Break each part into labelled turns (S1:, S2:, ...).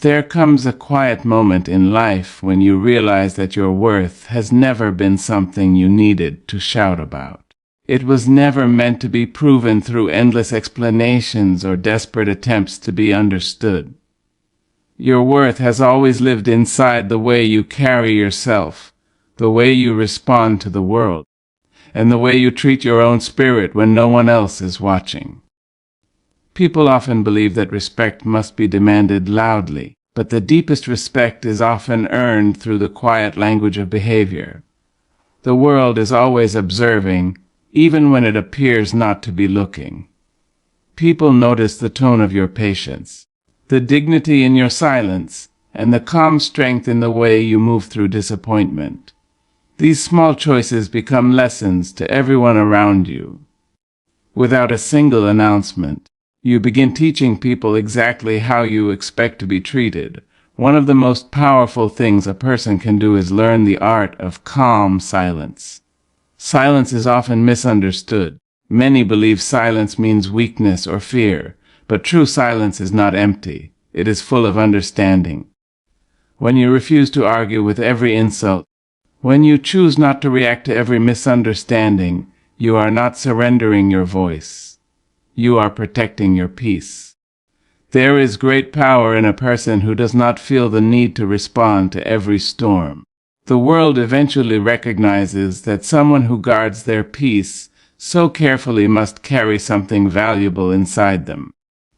S1: There comes a quiet moment in life when you realize that your worth has never been something you needed to shout about. It was never meant to be proven through endless explanations or desperate attempts to be understood. Your worth has always lived inside the way you carry yourself, the way you respond to the world, and the way you treat your own spirit when no one else is watching. People often believe that respect must be demanded loudly, but the deepest respect is often earned through the quiet language of behavior. The world is always observing, even when it appears not to be looking. People notice the tone of your patience, the dignity in your silence, and the calm strength in the way you move through disappointment. These small choices become lessons to everyone around you. Without a single announcement, you begin teaching people exactly how you expect to be treated. One of the most powerful things a person can do is learn the art of calm silence. Silence is often misunderstood. Many believe silence means weakness or fear, but true silence is not empty. It is full of understanding. When you refuse to argue with every insult, when you choose not to react to every misunderstanding, you are not surrendering your voice. You are protecting your peace. There is great power in a person who does not feel the need to respond to every storm. The world eventually recognizes that someone who guards their peace so carefully must carry something valuable inside them.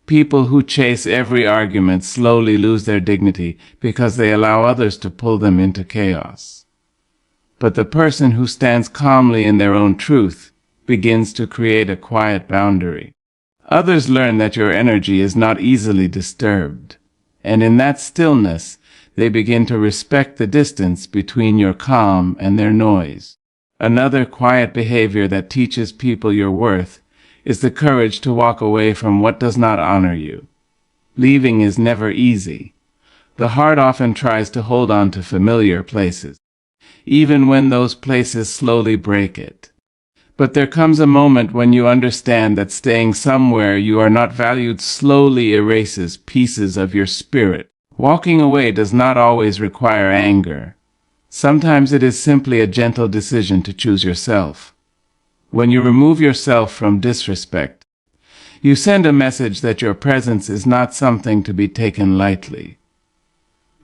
S1: People who chase every argument slowly lose their dignity because they allow others to pull them into chaos. But the person who stands calmly in their own truth begins to create a quiet boundary. Others learn that your energy is not easily disturbed, and in that stillness, they begin to respect the distance between your calm and their noise. Another quiet behavior that teaches people your worth is the courage to walk away from what does not honor you. Leaving is never easy. The heart often tries to hold on to familiar places, even when those places slowly break it. But there comes a moment when you understand that staying somewhere you are not valued slowly erases pieces of your spirit. Walking away does not always require anger. Sometimes it is simply a gentle decision to choose yourself. When you remove yourself from disrespect, you send a message that your presence is not something to be taken lightly.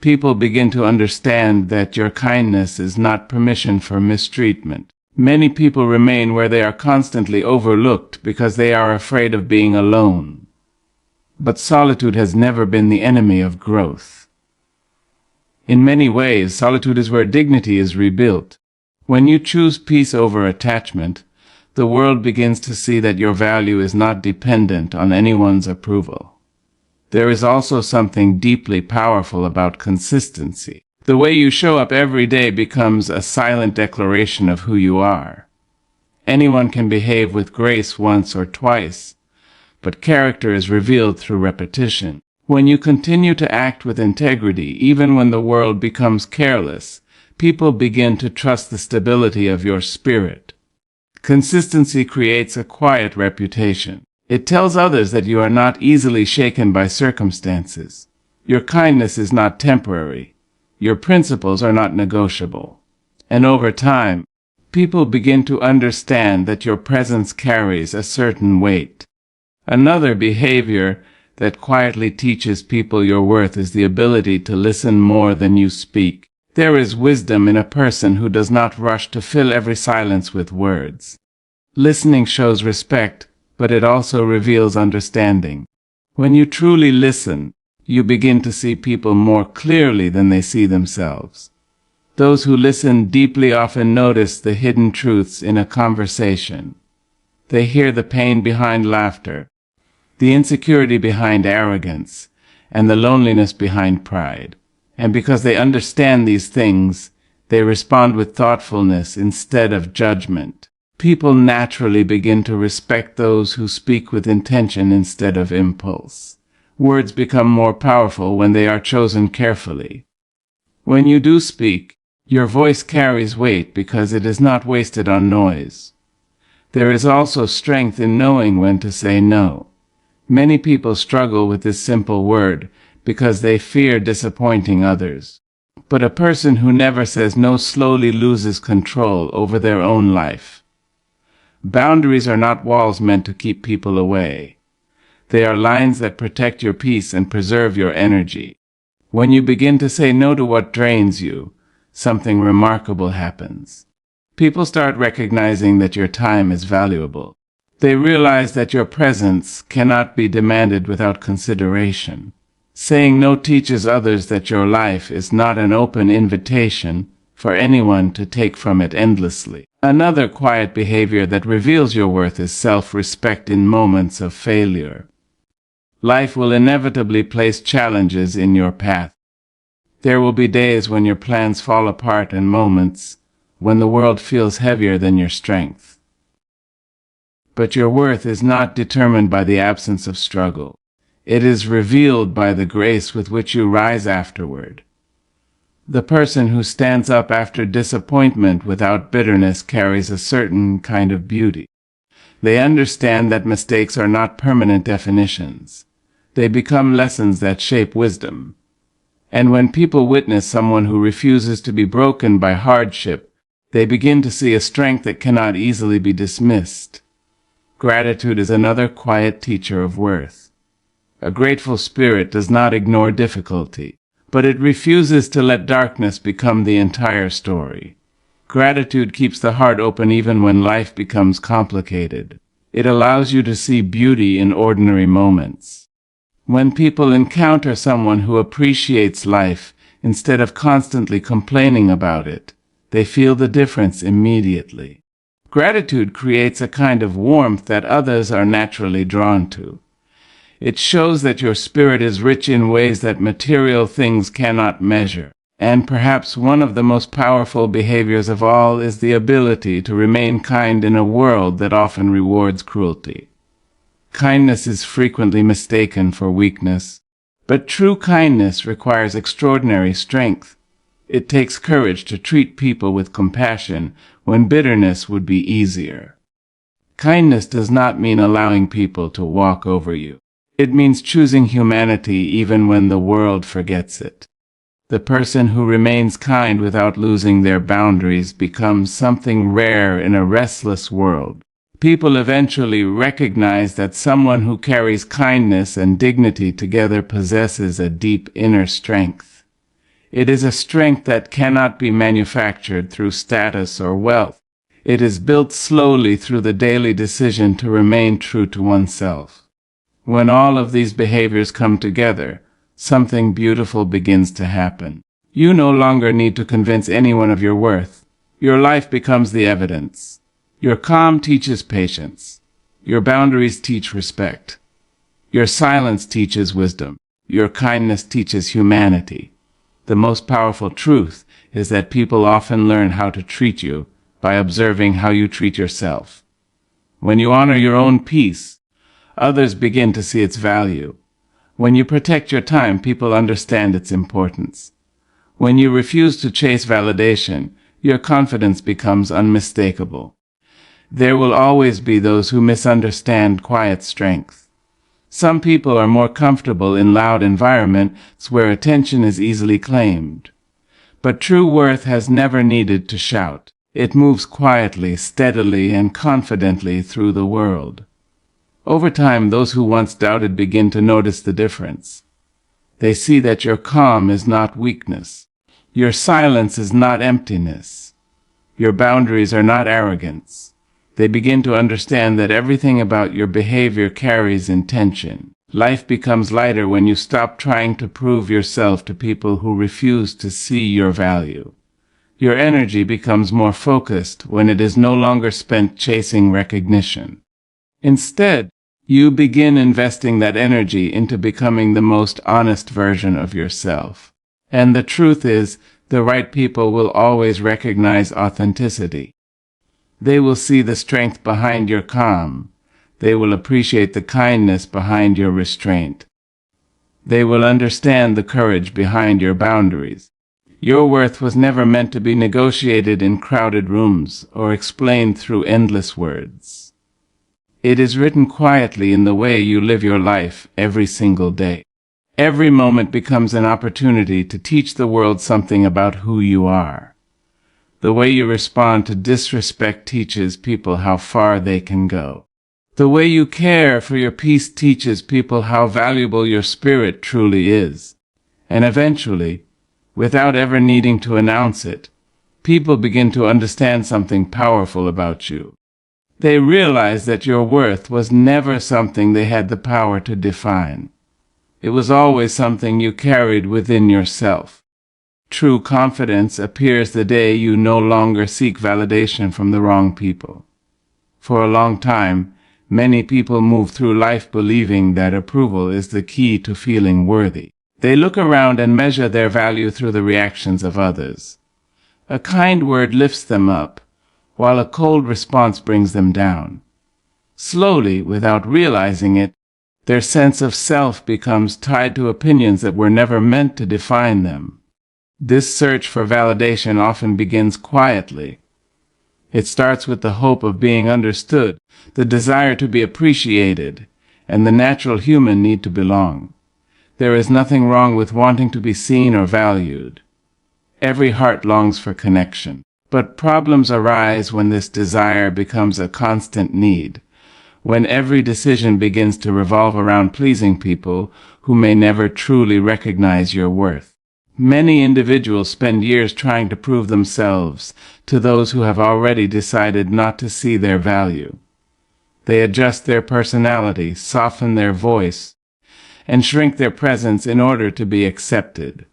S1: People begin to understand that your kindness is not permission for mistreatment. Many people remain where they are constantly overlooked because they are afraid of being alone. But solitude has never been the enemy of growth. In many ways, solitude is where dignity is rebuilt. When you choose peace over attachment, the world begins to see that your value is not dependent on anyone's approval. There is also something deeply powerful about consistency. The way you show up every day becomes a silent declaration of who you are. Anyone can behave with grace once or twice, but character is revealed through repetition. When you continue to act with integrity, even when the world becomes careless, people begin to trust the stability of your spirit. Consistency creates a quiet reputation. It tells others that you are not easily shaken by circumstances. Your kindness is not temporary. Your principles are not negotiable. And over time, people begin to understand that your presence carries a certain weight. Another behavior that quietly teaches people your worth is the ability to listen more than you speak. There is wisdom in a person who does not rush to fill every silence with words. Listening shows respect, but it also reveals understanding. When you truly listen, you begin to see people more clearly than they see themselves. Those who listen deeply often notice the hidden truths in a conversation. They hear the pain behind laughter, the insecurity behind arrogance, and the loneliness behind pride. And because they understand these things, they respond with thoughtfulness instead of judgment. People naturally begin to respect those who speak with intention instead of impulse. Words become more powerful when they are chosen carefully. When you do speak, your voice carries weight because it is not wasted on noise. There is also strength in knowing when to say no. Many people struggle with this simple word because they fear disappointing others. But a person who never says no slowly loses control over their own life. Boundaries are not walls meant to keep people away. They are lines that protect your peace and preserve your energy. When you begin to say no to what drains you, something remarkable happens. People start recognizing that your time is valuable. They realize that your presence cannot be demanded without consideration. Saying no teaches others that your life is not an open invitation for anyone to take from it endlessly. Another quiet behavior that reveals your worth is self-respect in moments of failure. Life will inevitably place challenges in your path. There will be days when your plans fall apart and moments when the world feels heavier than your strength. But your worth is not determined by the absence of struggle. It is revealed by the grace with which you rise afterward. The person who stands up after disappointment without bitterness carries a certain kind of beauty. They understand that mistakes are not permanent definitions. They become lessons that shape wisdom. And when people witness someone who refuses to be broken by hardship, they begin to see a strength that cannot easily be dismissed. Gratitude is another quiet teacher of worth. A grateful spirit does not ignore difficulty, but it refuses to let darkness become the entire story. Gratitude keeps the heart open even when life becomes complicated. It allows you to see beauty in ordinary moments. When people encounter someone who appreciates life instead of constantly complaining about it, they feel the difference immediately. Gratitude creates a kind of warmth that others are naturally drawn to. It shows that your spirit is rich in ways that material things cannot measure. And perhaps one of the most powerful behaviors of all is the ability to remain kind in a world that often rewards cruelty. Kindness is frequently mistaken for weakness, but true kindness requires extraordinary strength. It takes courage to treat people with compassion when bitterness would be easier. Kindness does not mean allowing people to walk over you. It means choosing humanity even when the world forgets it. The person who remains kind without losing their boundaries becomes something rare in a restless world. People eventually recognize that someone who carries kindness and dignity together possesses a deep inner strength. It is a strength that cannot be manufactured through status or wealth. It is built slowly through the daily decision to remain true to oneself. When all of these behaviors come together, something beautiful begins to happen. You no longer need to convince anyone of your worth. Your life becomes the evidence. Your calm teaches patience. Your boundaries teach respect. Your silence teaches wisdom. Your kindness teaches humanity. The most powerful truth is that people often learn how to treat you by observing how you treat yourself. When you honor your own peace, others begin to see its value. When you protect your time, people understand its importance. When you refuse to chase validation, your confidence becomes unmistakable. There will always be those who misunderstand quiet strength. Some people are more comfortable in loud environments where attention is easily claimed. But true worth has never needed to shout. It moves quietly, steadily, and confidently through the world. Over time, those who once doubted begin to notice the difference. They see that your calm is not weakness. Your silence is not emptiness. Your boundaries are not arrogance. They begin to understand that everything about your behavior carries intention. Life becomes lighter when you stop trying to prove yourself to people who refuse to see your value. Your energy becomes more focused when it is no longer spent chasing recognition. Instead, you begin investing that energy into becoming the most honest version of yourself. And the truth is, the right people will always recognize authenticity. They will see the strength behind your calm. They will appreciate the kindness behind your restraint. They will understand the courage behind your boundaries. Your worth was never meant to be negotiated in crowded rooms or explained through endless words. It is written quietly in the way you live your life every single day. Every moment becomes an opportunity to teach the world something about who you are. The way you respond to disrespect teaches people how far they can go. The way you care for your peace teaches people how valuable your spirit truly is. And eventually, without ever needing to announce it, people begin to understand something powerful about you. They realize that your worth was never something they had the power to define. It was always something you carried within yourself. True confidence appears the day you no longer seek validation from the wrong people. For a long time, many people move through life believing that approval is the key to feeling worthy. They look around and measure their value through the reactions of others. A kind word lifts them up, while a cold response brings them down. Slowly, without realizing it, their sense of self becomes tied to opinions that were never meant to define them. This search for validation often begins quietly. It starts with the hope of being understood, the desire to be appreciated, and the natural human need to belong. There is nothing wrong with wanting to be seen or valued. Every heart longs for connection. But problems arise when this desire becomes a constant need, when every decision begins to revolve around pleasing people who may never truly recognize your worth. Many individuals spend years trying to prove themselves to those who have already decided not to see their value. They adjust their personality, soften their voice, and shrink their presence in order to be accepted.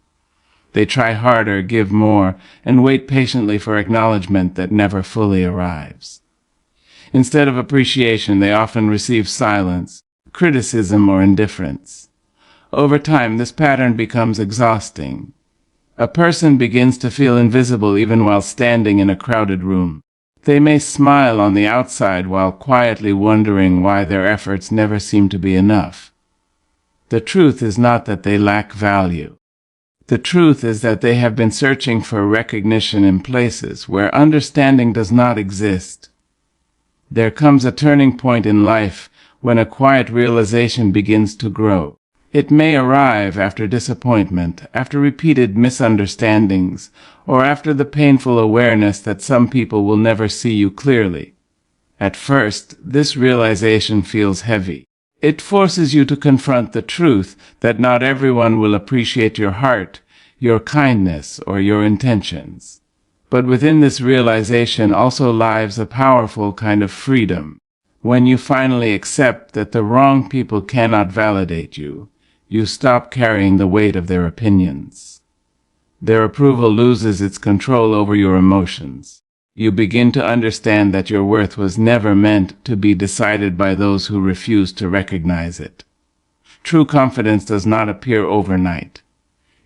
S1: They try harder, give more, and wait patiently for acknowledgement that never fully arrives. Instead of appreciation, they often receive silence, criticism, or indifference. Over time, this pattern becomes exhausting. A person begins to feel invisible even while standing in a crowded room. They may smile on the outside while quietly wondering why their efforts never seem to be enough. The truth is not that they lack value. The truth is that they have been searching for recognition in places where understanding does not exist. There comes a turning point in life when a quiet realization begins to grow. It may arrive after disappointment, after repeated misunderstandings, or after the painful awareness that some people will never see you clearly. At first, this realization feels heavy. It forces you to confront the truth that not everyone will appreciate your heart, your kindness, or your intentions. But within this realization also lies a powerful kind of freedom. When you finally accept that the wrong people cannot validate you, you stop carrying the weight of their opinions. Their approval loses its control over your emotions. You begin to understand that your worth was never meant to be decided by those who refuse to recognize it. True confidence does not appear overnight.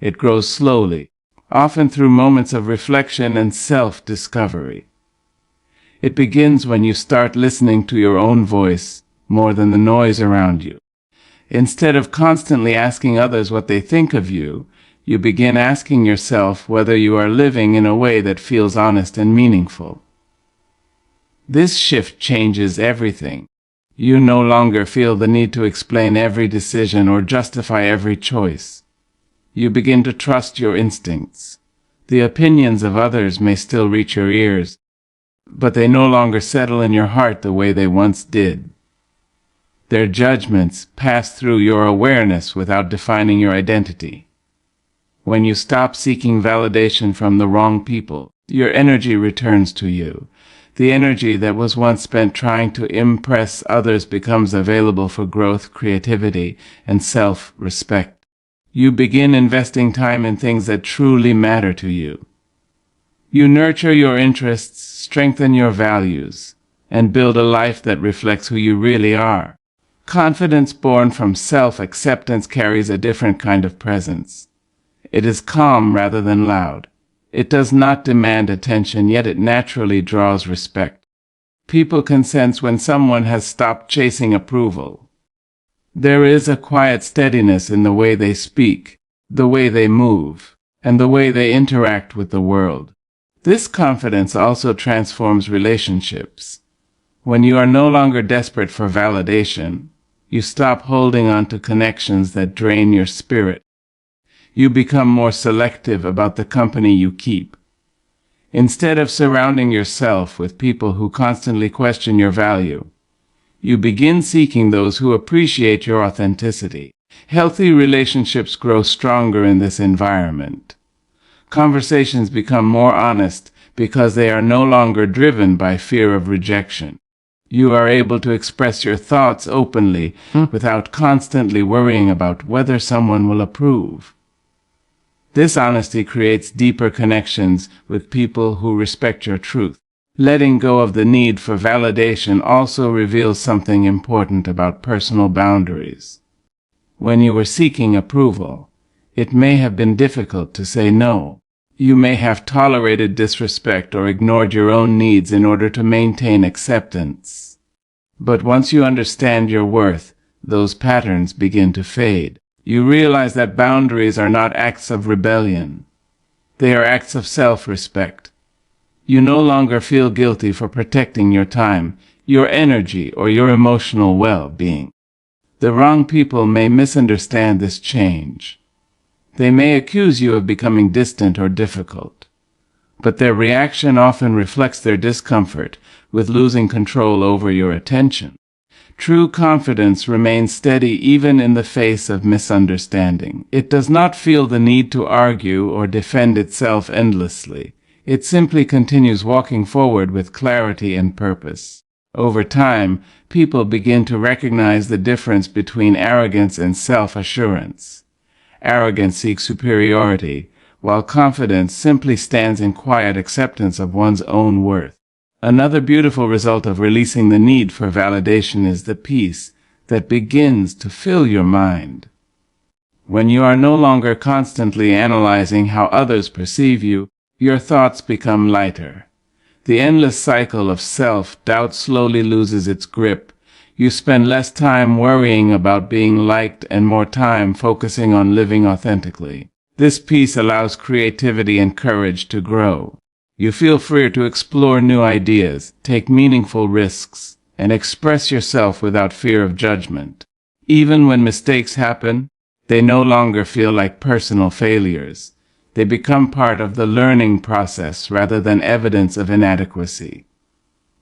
S1: It grows slowly, often through moments of reflection and self-discovery. It begins when you start listening to your own voice more than the noise around you. Instead of constantly asking others what they think of you, you begin asking yourself whether you are living in a way that feels honest and meaningful. This shift changes everything. You no longer feel the need to explain every decision or justify every choice. You begin to trust your instincts. The opinions of others may still reach your ears, but they no longer settle in your heart the way they once did. Their judgments pass through your awareness without defining your identity. When you stop seeking validation from the wrong people, your energy returns to you. The energy that was once spent trying to impress others becomes available for growth, creativity, and self-respect. You begin investing time in things that truly matter to you. You nurture your interests, strengthen your values, and build a life that reflects who you really are. Confidence born from self-acceptance carries a different kind of presence. It is calm rather than loud. It does not demand attention, yet it naturally draws respect. People can sense when someone has stopped chasing approval. There is a quiet steadiness in the way they speak, the way they move, and the way they interact with the world. This confidence also transforms relationships. When you are no longer desperate for validation, You stop holding on to connections that drain your spirit. You become more selective about the company you keep. Instead of surrounding yourself with people who constantly question your value, you begin seeking those who appreciate your authenticity. Healthy relationships grow stronger in this environment. Conversations become more honest because they are no longer driven by fear of rejection. You are able to express your thoughts openly without constantly worrying about whether someone will approve. This honesty creates deeper connections with people who respect your truth. Letting go of the need for validation also reveals something important about personal boundaries. When you were seeking approval, it may have been difficult to say no. You may have tolerated disrespect or ignored your own needs in order to maintain acceptance. But once you understand your worth, those patterns begin to fade. You realize that boundaries are not acts of rebellion. They are acts of self-respect. You no longer feel guilty for protecting your time, your energy, or your emotional well-being. The wrong people may misunderstand this change. They may accuse you of becoming distant or difficult, but their reaction often reflects their discomfort with losing control over your attention. True confidence remains steady even in the face of misunderstanding. It does not feel the need to argue or defend itself endlessly. It simply continues walking forward with clarity and purpose. Over time, people begin to recognize the difference between arrogance and self-assurance. Arrogance seeks superiority, while confidence simply stands in quiet acceptance of one's own worth. Another beautiful result of releasing the need for validation is the peace that begins to fill your mind. When you are no longer constantly analyzing how others perceive you, your thoughts become lighter. The endless cycle of self-doubt slowly loses its grip. You spend less time worrying about being liked and more time focusing on living authentically. This peace allows creativity and courage to grow. You feel freer to explore new ideas, take meaningful risks, and express yourself without fear of judgment. Even when mistakes happen, they no longer feel like personal failures. They become part of the learning process rather than evidence of inadequacy.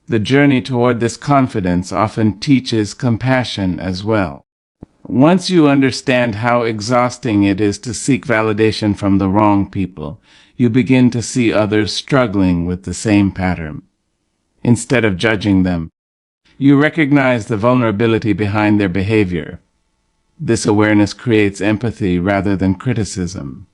S1: The journey toward this confidence often teaches compassion as well. Once you understand how exhausting it is to seek validation from the wrong people, you begin to see others struggling with the same pattern. Instead of judging them, you recognize the vulnerability behind their behavior. This awareness creates empathy rather than criticism.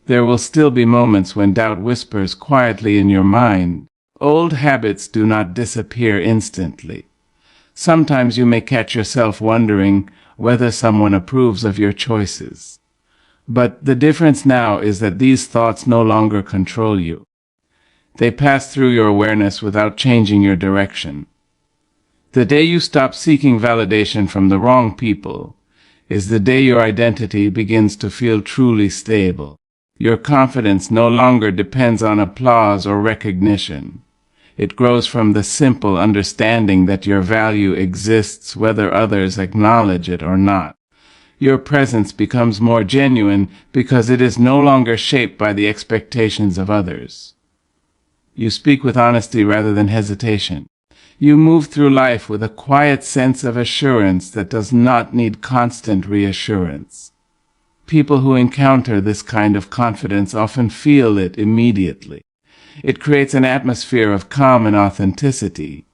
S1: There will still be moments when doubt whispers quietly in your mind. Old habits do not disappear instantly. Sometimes you may catch yourself wondering whether someone approves of your choices. But the difference now is that these thoughts no longer control you. They pass through your awareness without changing your direction. The day you stop seeking validation from the wrong people is the day your identity begins to feel truly stable. Your confidence no longer depends on applause or recognition. It grows from the simple understanding that your value exists whether others acknowledge it or not. Your presence becomes more genuine because it is no longer shaped by the expectations of others. You speak with honesty rather than hesitation. You move through life with a quiet sense of assurance that does not need constant reassurance. People who encounter this kind of confidence often feel it immediately. It creates an atmosphere of calm and authenticity.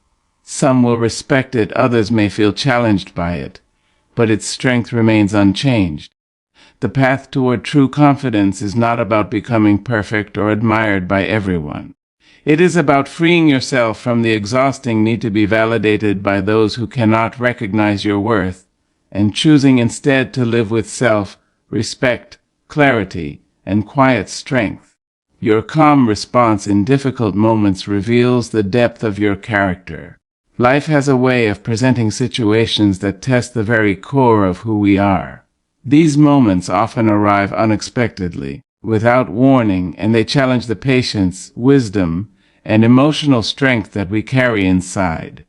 S1: Some will respect it, others may feel challenged by it, but its strength remains unchanged. The path toward true confidence is not about becoming perfect or admired by everyone. It is about freeing yourself from the exhausting need to be validated by those who cannot recognize your worth, and choosing instead to live with self-respect, clarity, and quiet strength. Your calm response in difficult moments reveals the depth of your character. Life has a way of presenting situations that test the very core of who we are. These moments often arrive unexpectedly, without warning, and they challenge the patience, wisdom, and emotional strength that we carry inside.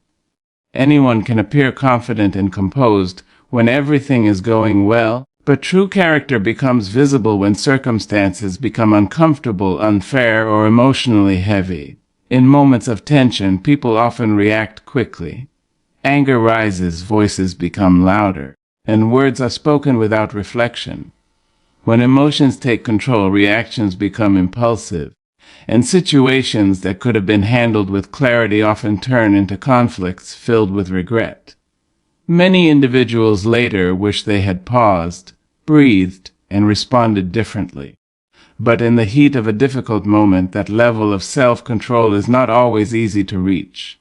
S1: Anyone can appear confident and composed when everything is going well, but true character becomes visible when circumstances become uncomfortable, unfair, or emotionally heavy. In moments of tension, people often react quickly. Anger rises, voices become louder, and words are spoken without reflection. When emotions take control, reactions become impulsive, and situations that could have been handled with clarity often turn into conflicts filled with regret. Many individuals later wish they had paused, breathed, and responded differently. But in the heat of a difficult moment, that level of self-control is not always easy to reach.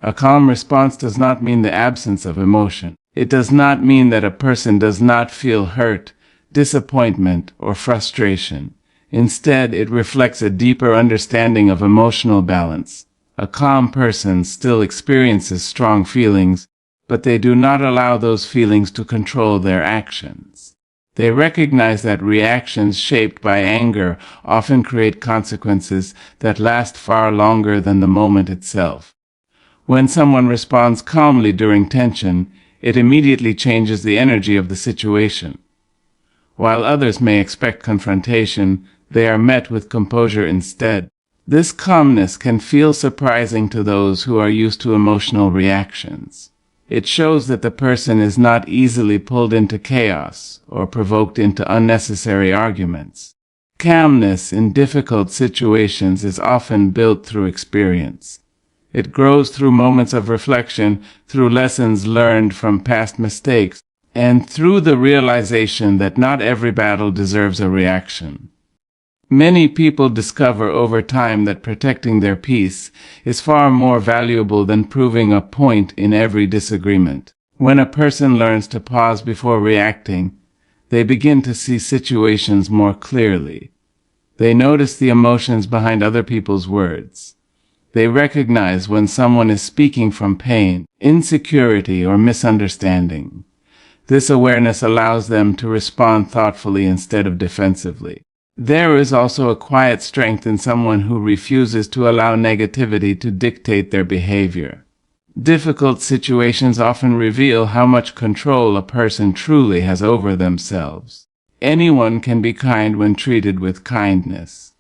S1: A calm response does not mean the absence of emotion. It does not mean that a person does not feel hurt, disappointment, or frustration. Instead, it reflects a deeper understanding of emotional balance. A calm person still experiences strong feelings, but they do not allow those feelings to control their actions. They recognize that reactions shaped by anger often create consequences that last far longer than the moment itself. When someone responds calmly during tension, it immediately changes the energy of the situation. While others may expect confrontation, they are met with composure instead. This calmness can feel surprising to those who are used to emotional reactions. It shows that the person is not easily pulled into chaos or provoked into unnecessary arguments. Calmness in difficult situations is often built through experience. It grows through moments of reflection, through lessons learned from past mistakes, and through the realization that not every battle deserves a reaction. Many people discover over time that protecting their peace is far more valuable than proving a point in every disagreement. When a person learns to pause before reacting, they begin to see situations more clearly. They notice the emotions behind other people's words. They recognize when someone is speaking from pain, insecurity, or misunderstanding. This awareness allows them to respond thoughtfully instead of defensively. There is also a quiet strength in someone who refuses to allow negativity to dictate their behavior. Difficult situations often reveal how much control a person truly has over themselves. Anyone can be kind when treated with kindness.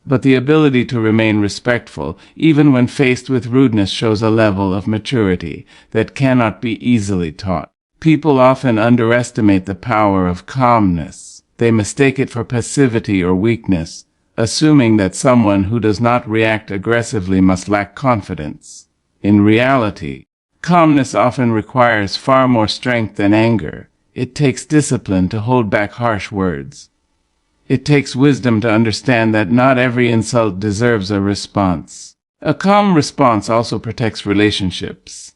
S1: But the ability to remain respectful, even when faced with rudeness, shows a level of maturity that cannot be easily taught. People often underestimate the power of calmness. They mistake it for passivity or weakness, assuming that someone who does not react aggressively must lack confidence. In reality, calmness often requires far more strength than anger. It takes discipline to hold back harsh words. It takes wisdom to understand that not every insult deserves a response. A calm response also protects relationships.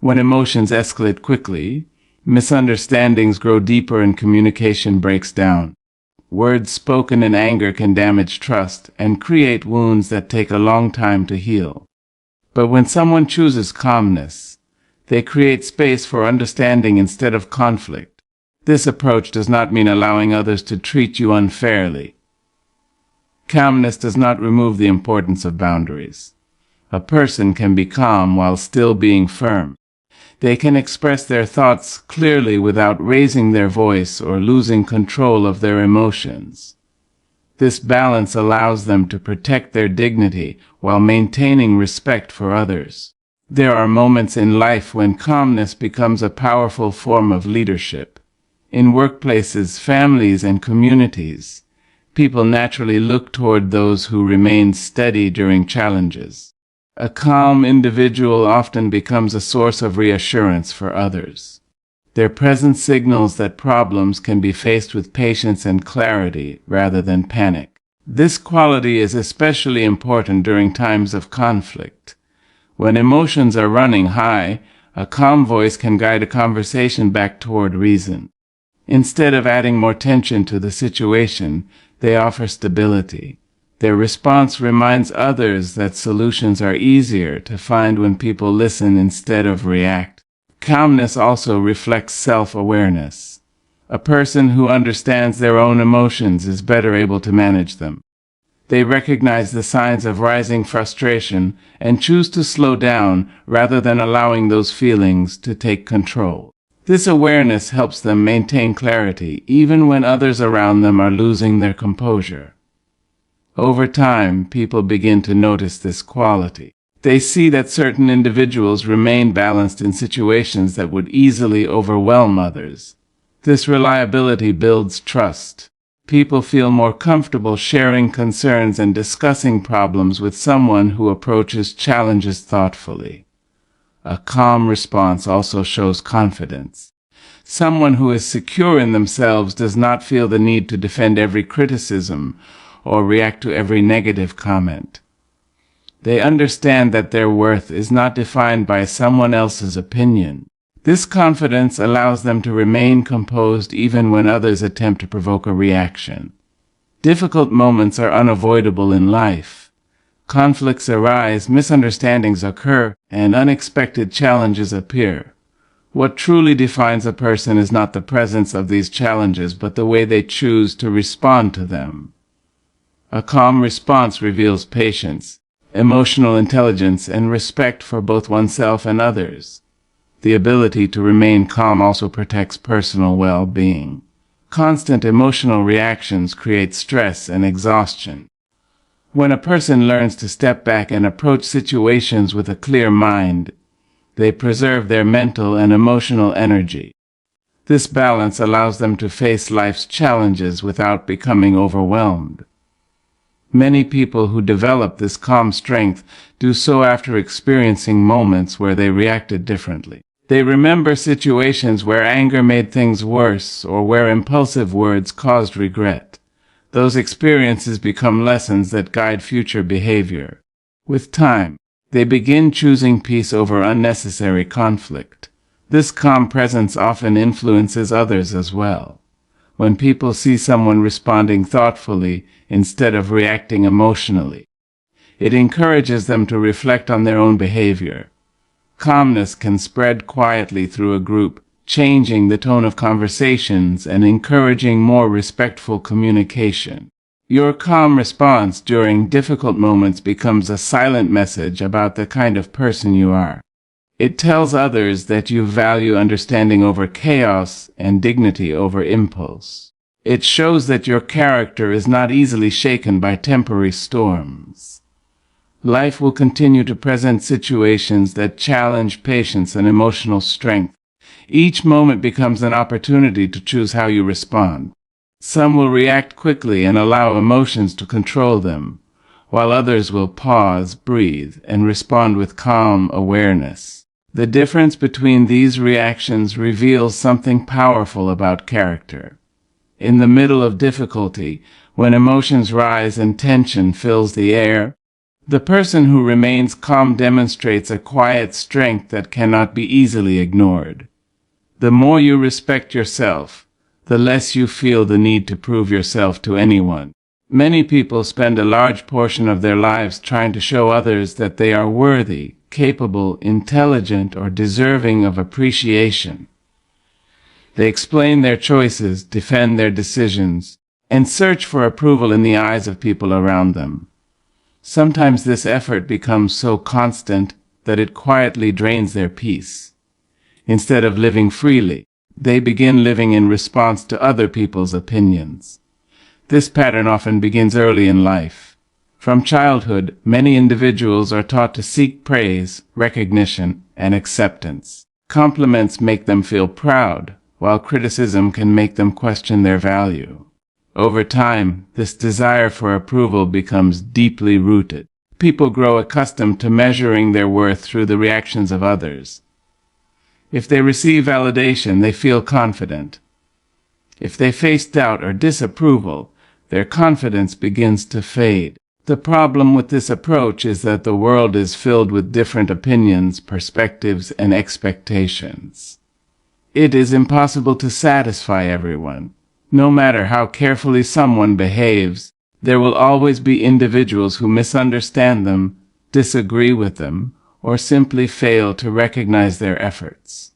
S1: When emotions escalate quickly, misunderstandings grow deeper and communication breaks down. Words spoken in anger can damage trust and create wounds that take a long time to heal. But when someone chooses calmness, they create space for understanding instead of conflict. This approach does not mean allowing others to treat you unfairly. Calmness does not remove the importance of boundaries. A person can be calm while still being firm. They can express their thoughts clearly without raising their voice or losing control of their emotions. This balance allows them to protect their dignity while maintaining respect for others. There are moments in life when calmness becomes a powerful form of leadership. In workplaces, families, and communities, people naturally look toward those who remain steady during challenges. A calm individual often becomes a source of reassurance for others. Their presence signals that problems can be faced with patience and clarity rather than panic. This quality is especially important during times of conflict. When emotions are running high, a calm voice can guide a conversation back toward reason. Instead of adding more tension to the situation, they offer stability. Their response reminds others that solutions are easier to find when people listen instead of react. Calmness also reflects self-awareness. A person who understands their own emotions is better able to manage them. They recognize the signs of rising frustration and choose to slow down rather than allowing those feelings to take control. This awareness helps them maintain clarity even when others around them are losing their composure. Over time, people begin to notice this quality. They see that certain individuals remain balanced in situations that would easily overwhelm others. This reliability builds trust. People feel more comfortable sharing concerns and discussing problems with someone who approaches challenges thoughtfully. A calm response also shows confidence. Someone who is secure in themselves does not feel the need to defend every criticism or react to every negative comment. They understand that their worth is not defined by someone else's opinion. This confidence allows them to remain composed even when others attempt to provoke a reaction. Difficult moments are unavoidable in life. Conflicts arise, misunderstandings occur, and unexpected challenges appear. What truly defines a person is not the presence of these challenges, but the way they choose to respond to them. A calm response reveals patience, emotional intelligence, and respect for both oneself and others. The ability to remain calm also protects personal well-being. Constant emotional reactions create stress and exhaustion. When a person learns to step back and approach situations with a clear mind, they preserve their mental and emotional energy. This balance allows them to face life's challenges without becoming overwhelmed. Many people who develop this calm strength do so after experiencing moments where they reacted differently. They remember situations where anger made things worse or where impulsive words caused regret. Those experiences become lessons that guide future behavior. With time, they begin choosing peace over unnecessary conflict. This calm presence often influences others as well. When people see someone responding thoughtfully instead of reacting emotionally, it encourages them to reflect on their own behavior. Calmness can spread quietly through a group, changing the tone of conversations and encouraging more respectful communication. Your calm response during difficult moments becomes a silent message about the kind of person you are. It tells others that you value understanding over chaos and dignity over impulse. It shows that your character is not easily shaken by temporary storms. Life will continue to present situations that challenge patience and emotional strength. Each moment becomes an opportunity to choose how you respond. Some will react quickly and allow emotions to control them, while others will pause, breathe, and respond with calm awareness. The difference between these reactions reveals something powerful about character. In the middle of difficulty, when emotions rise and tension fills the air, the person who remains calm demonstrates a quiet strength that cannot be easily ignored. The more you respect yourself, the less you feel the need to prove yourself to anyone. Many people spend a large portion of their lives trying to show others that they are worthy, capable, intelligent, or deserving of appreciation. They explain their choices, defend their decisions, and search for approval in the eyes of people around them. Sometimes this effort becomes so constant that it quietly drains their peace. Instead of living freely, they begin living in response to other people's opinions. This pattern often begins early in life. From childhood, many individuals are taught to seek praise, recognition, and acceptance. Compliments make them feel proud, while criticism can make them question their value. Over time, this desire for approval becomes deeply rooted. People grow accustomed to measuring their worth through the reactions of others. If they receive validation, they feel confident. If they face doubt or disapproval, their confidence begins to fade. The problem with this approach is that the world is filled with different opinions, perspectives, and expectations. It is impossible to satisfy everyone. No matter how carefully someone behaves, there will always be individuals who misunderstand them, disagree with them, or simply fail to recognize their efforts.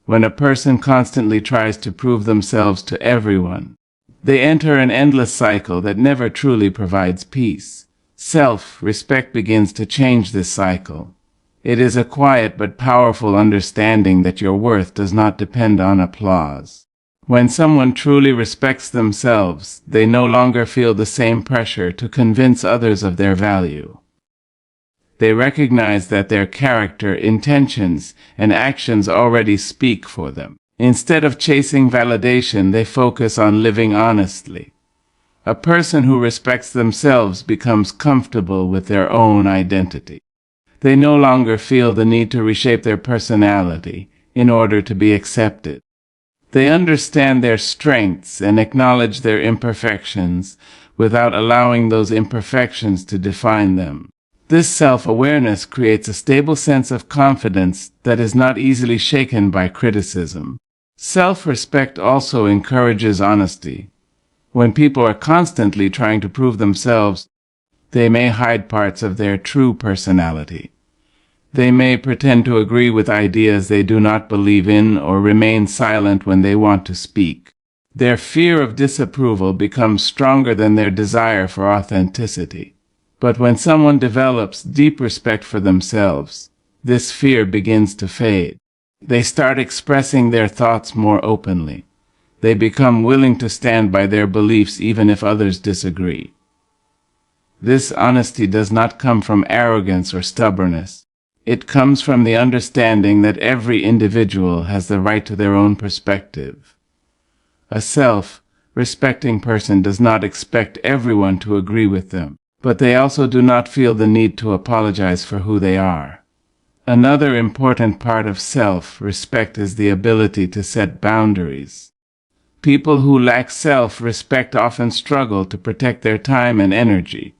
S1: When a person constantly tries to prove themselves to everyone, they enter an endless cycle that never truly provides peace. Self-respect begins to change this cycle. It is a quiet but powerful understanding that your worth does not depend on applause. When someone truly respects themselves, they no longer feel the same pressure to convince others of their value. They recognize that their character, intentions, and actions already speak for them. Instead of chasing validation, they focus on living honestly. A person who respects themselves becomes comfortable with their own identity. They no longer feel the need to reshape their personality in order to be accepted. They understand their strengths and acknowledge their imperfections without allowing those imperfections to define them. This self-awareness creates a stable sense of confidence that is not easily shaken by criticism. Self-respect also encourages honesty. When people are constantly trying to prove themselves, they may hide parts of their true personality. They may pretend to agree with ideas they do not believe in or remain silent when they want to speak. Their fear of disapproval becomes stronger than their desire for authenticity. But when someone develops deep respect for themselves, this fear begins to fade. They start expressing their thoughts more openly. They become willing to stand by their beliefs even if others disagree. This honesty does not come from arrogance or stubbornness. It comes from the understanding that every individual has the right to their own perspective. A self-respecting person does not expect everyone to agree with them, but they also do not feel the need to apologize for who they are. Another important part of self-respect is the ability to set boundaries. People who lack self-respect often struggle to protect their time and energy.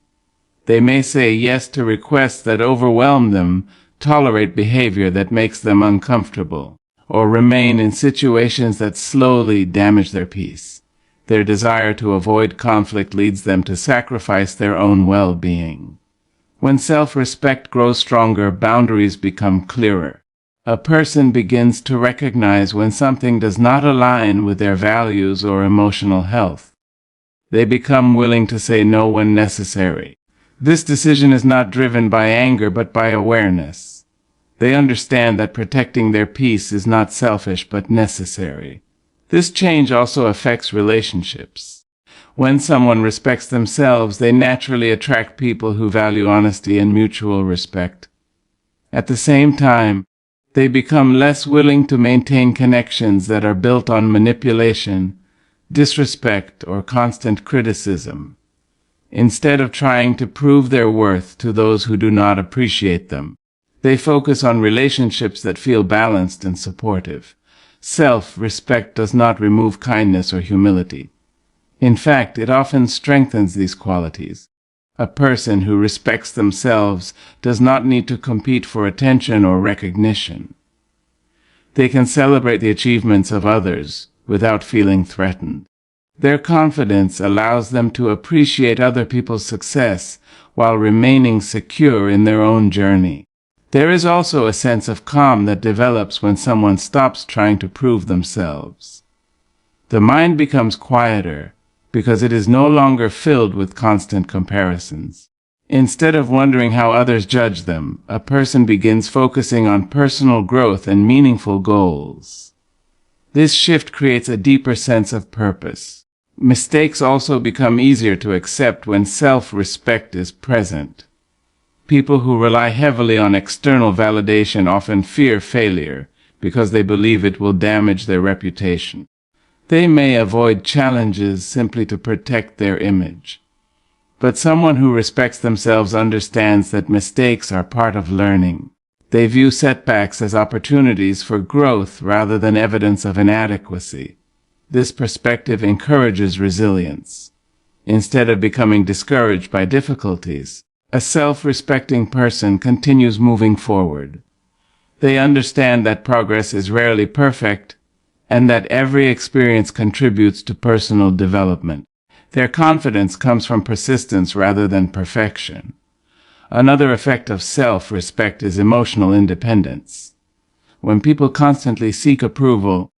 S1: They may say yes to requests that overwhelm them, tolerate behavior that makes them uncomfortable, or remain in situations that slowly damage their peace. Their desire to avoid conflict leads them to sacrifice their own well-being. When self-respect grows stronger, boundaries become clearer. A person begins to recognize when something does not align with their values or emotional health. They become willing to say no when necessary. This decision is not driven by anger but by awareness. They understand that protecting their peace is not selfish but necessary. This change also affects relationships. When someone respects themselves, they naturally attract people who value honesty and mutual respect. At the same time, they become less willing to maintain connections that are built on manipulation, disrespect, or constant criticism. Instead of trying to prove their worth to those who do not appreciate them, they focus on relationships that feel balanced and supportive. Self-respect does not remove kindness or humility. In fact, it often strengthens these qualities. A person who respects themselves does not need to compete for attention or recognition. They can celebrate the achievements of others without feeling threatened. Their confidence allows them to appreciate other people's success while remaining secure in their own journey. There is also a sense of calm that develops when someone stops trying to prove themselves. The mind becomes quieter because it is no longer filled with constant comparisons. Instead of wondering how others judge them, a person begins focusing on personal growth and meaningful goals. This shift creates a deeper sense of purpose. Mistakes also become easier to accept when self-respect is present. People who rely heavily on external validation often fear failure because they believe it will damage their reputation. They may avoid challenges simply to protect their image. But someone who respects themselves understands that mistakes are part of learning. They view setbacks as opportunities for growth rather than evidence of inadequacy. This perspective encourages resilience. Instead of becoming discouraged by difficulties, a self-respecting person continues moving forward. They understand that progress is rarely perfect and that every experience contributes to personal development. Their confidence comes from persistence rather than perfection. Another effect of self-respect is emotional independence. When people constantly seek approval,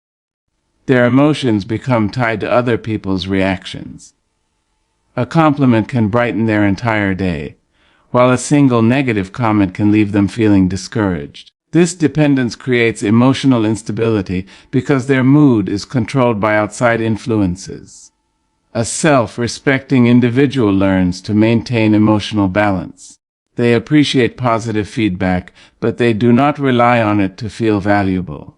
S1: their emotions become tied to other people's reactions. A compliment can brighten their entire day, while a single negative comment can leave them feeling discouraged. This dependence creates emotional instability because their mood is controlled by outside influences. A self-respecting individual learns to maintain emotional balance. They appreciate positive feedback, but they do not rely on it to feel valuable.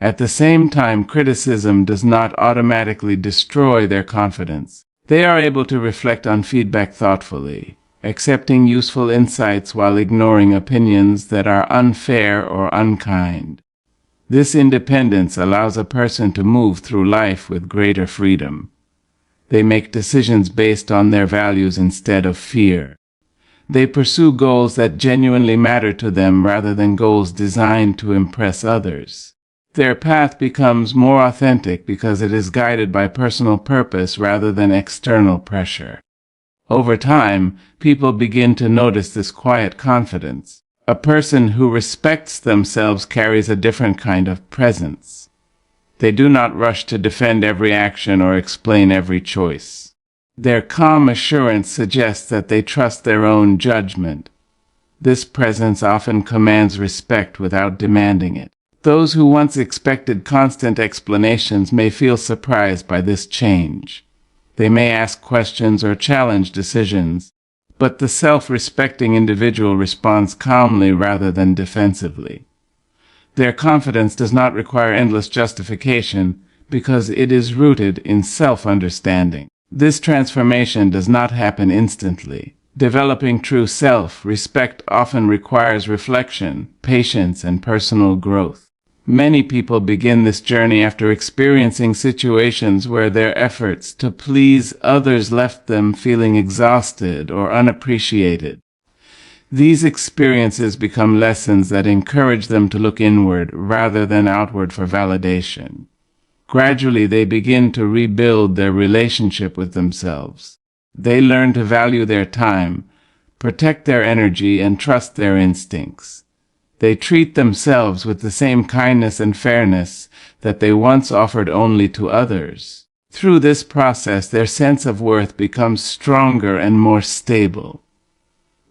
S1: At the same time, criticism does not automatically destroy their confidence. They are able to reflect on feedback thoughtfully, accepting useful insights while ignoring opinions that are unfair or unkind. This independence allows a person to move through life with greater freedom. They make decisions based on their values instead of fear. They pursue goals that genuinely matter to them rather than goals designed to impress others. Their path becomes more authentic because it is guided by personal purpose rather than external pressure. Over time, people begin to notice this quiet confidence. A person who respects themselves carries a different kind of presence. They do not rush to defend every action or explain every choice. Their calm assurance suggests that they trust their own judgment. This presence often commands respect without demanding it. Those who once expected constant explanations may feel surprised by this change. They may ask questions or challenge decisions, but the self-respecting individual responds calmly rather than defensively. Their confidence does not require endless justification because it is rooted in self-understanding. This transformation does not happen instantly. Developing true self-respect often requires reflection, patience, and personal growth. Many people begin this journey after experiencing situations where their efforts to please others left them feeling exhausted or unappreciated. These experiences become lessons that encourage them to look inward rather than outward for validation. Gradually, they begin to rebuild their relationship with themselves. They learn to value their time, protect their energy, and trust their instincts. They treat themselves with the same kindness and fairness that they once offered only to others. Through this process, their sense of worth becomes stronger and more stable.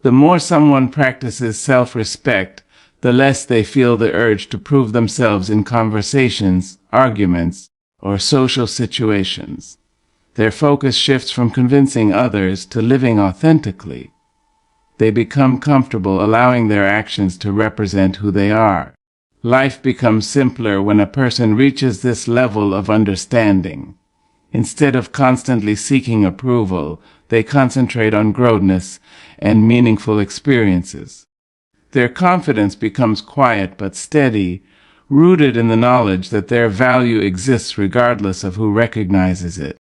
S1: The more someone practices self-respect, the less they feel the urge to prove themselves in conversations, arguments, or social situations. Their focus shifts from convincing others to living authentically. They become comfortable allowing their actions to represent who they are. Life becomes simpler when a person reaches this level of understanding. Instead of constantly seeking approval, they concentrate on growth and meaningful experiences. Their confidence becomes quiet but steady, rooted in the knowledge that their value exists regardless of who recognizes it.